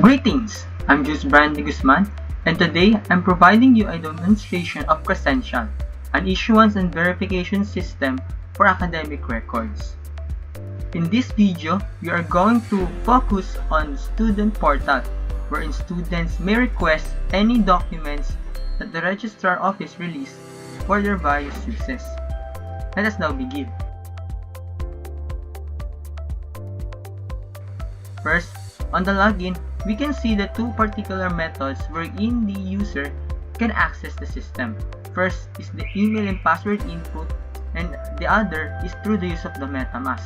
Greetings! I'm Jus Brandy Guzman, and today I'm providing you a demonstration of Cressential, an issuance and verification system for academic records. In this video, we are going to focus on Student Portal, wherein students may request any documents that the Registrar Office released for their various uses. Let us now begin. First, on the login, we can see the two particular methods wherein the user can access the system. First is the email and password input, and the other is through the use of the MetaMask.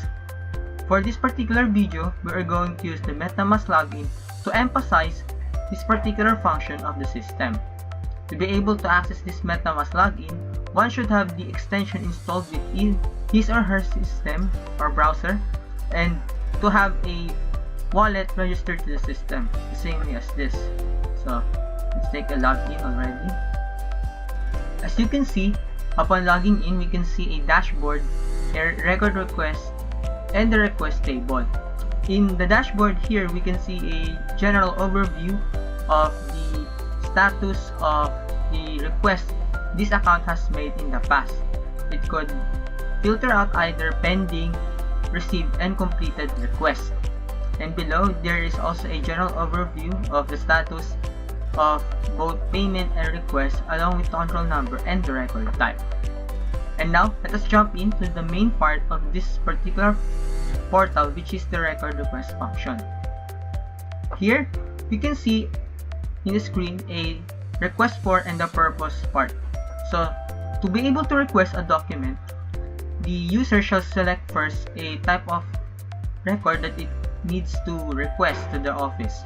For this particular video, we are going to use the MetaMask login to emphasize this particular function of the system. To be able to access this MetaMask login, one should have the extension installed within his or her system or browser, and to have a wallet registered to the system, the same way as this. So let's take a login already. As you can see, upon logging in, we can see a dashboard, a record request, and the request table. In the dashboard here, we can see a general overview of the status of the request this account has made in the past. It could filter out either pending, received, and completed requests. And below, there is also a general overview of the status of both payment and request, along with the control number and the record type. And now, let us jump into the main part of this particular portal, which is the record request function. Here, you can see in the screen a request for and the purpose part. So, to be able to request a document, the user shall select first a type of record that it needs to request to the office.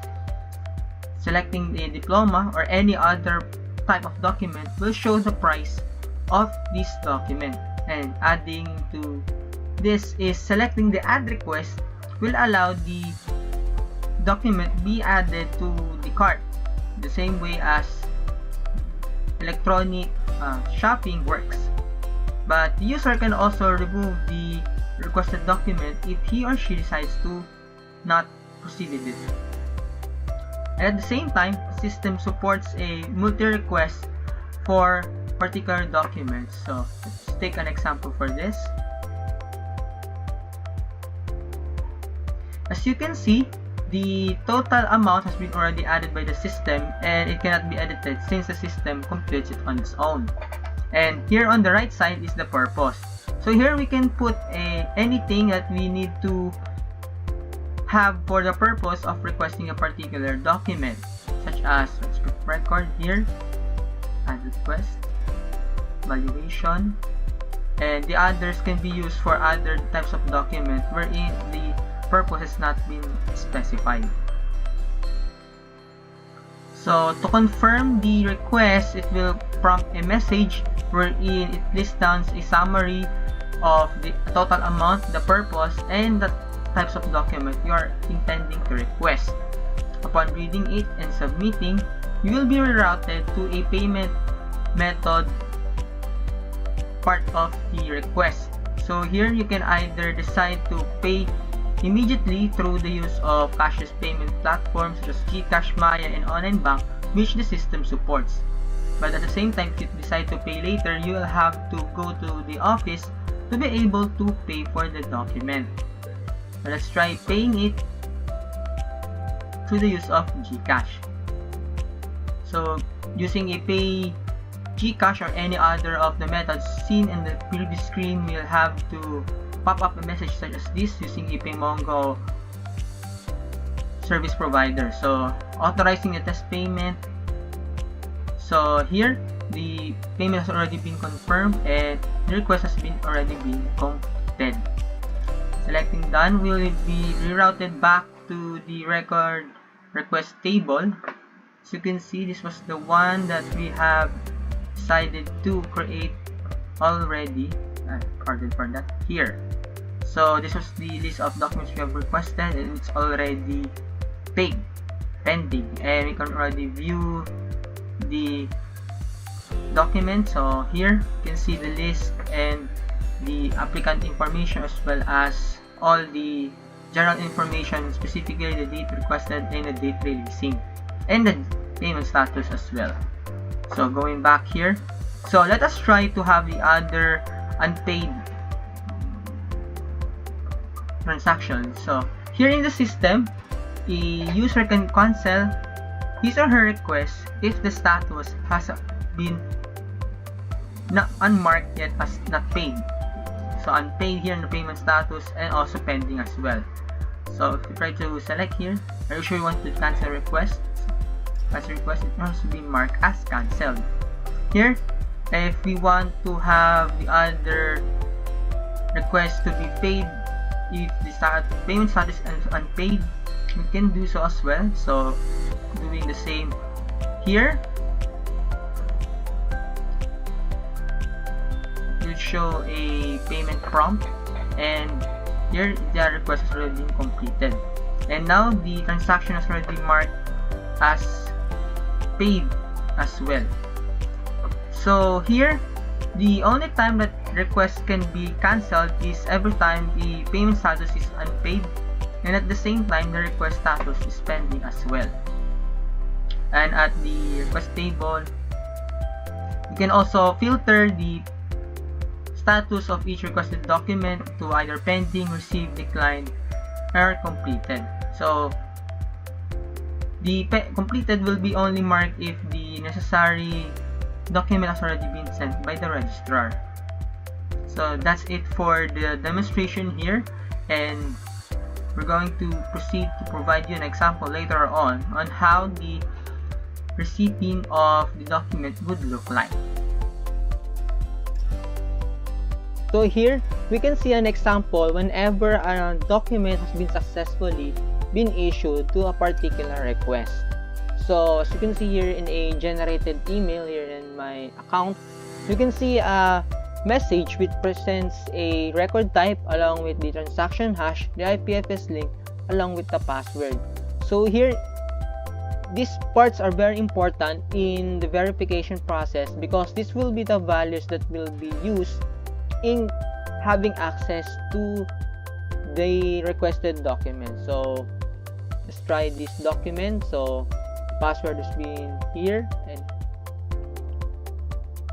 Selecting a diploma or any other type of document will show the price of this document, and adding to this is selecting the add request will allow the document be added to the cart, the same way as electronic shopping works. But the user can also remove the requested document if he or she decides to not proceed with it. And at the same time, the system supports a multi-request for particular documents. So let's take an example for this. As you can see, the total amount has been already added by the system, and it cannot be edited since the system computes it on its own. And here on the right side is the purpose. So here we can put anything that we need to have for the purpose of requesting a particular document, such as record here, add request, valuation, and the others can be used for other types of document wherein the purpose has not been specified. So to confirm the request, it will prompt a message wherein it lists down a summary of the total amount, the purpose, and the types of document you are intending to request. Upon reading it and submitting, you will be rerouted to a payment method part of the request. So here you can either decide to pay immediately through the use of cashless payment platforms such as GCash, Maya, and online bank, which the system supports. But at the same time, if you decide to pay later, you will have to go to the office to be able to pay for the document. Let's try paying it through the use of GCash. So using a pay GCash or any other of the methods seen in the previous screen, we'll have to pop up a message such as this using a PayMongo service provider. So authorizing a test payment. So here the payment has already been confirmed and the request has been already been completed. Selecting done, we will be rerouted back to the record request table. As you can see, this was the one that we have decided to create already. Pardon for that here. So this was the list of documents we have requested, and it's already paid, pending, and we can already view the document. So here you can see the list and the applicant information, as well as all the general information, specifically the date requested and the date releasing, and the payment status as well. So going back here, so let us try to have the other unpaid transaction. So here in the system, a user can cancel his or her request if the status has been not unmarked yet as not paid. So unpaid here in the payment status, and also pending as well. So if you try to select here, are you sure you want to cancel request? Cancel request, it must be marked as cancelled. Here, if we want to have the other request to be paid, if the payment status is unpaid, we can do so as well. So doing the same here, you show a payment prompt, and here the request has already been completed, and now the transaction has already marked as paid as well. So here, the only time that request can be cancelled is every time the payment status is unpaid, and at the same time the request status is pending as well. And at the request table, you can also filter the status of each requested document to either pending, received, declined, or completed. So the completed will be only marked if the necessary document has already been sent by the registrar. So that's it for the demonstration here, and we're going to proceed to provide you an example later on how the receipting of the document would look like. So here, we can see an example whenever a document has been successfully been issued to a particular request. So as you can see here in a generated email here in my account, you can see a message which presents a record type along with the transaction hash, the IPFS link, along with the password. So here, these parts are very important in the verification process because this will be the values that will be used in having access to the requested document. So let's try this document. So password is being here and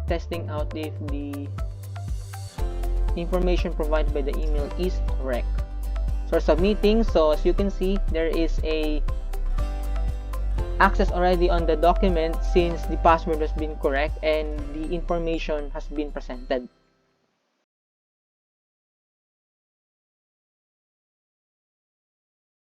testing out if the information provided by the email is correct. So submitting, so as you can see, there is a access already on the document since the password has been correct and the information has been presented.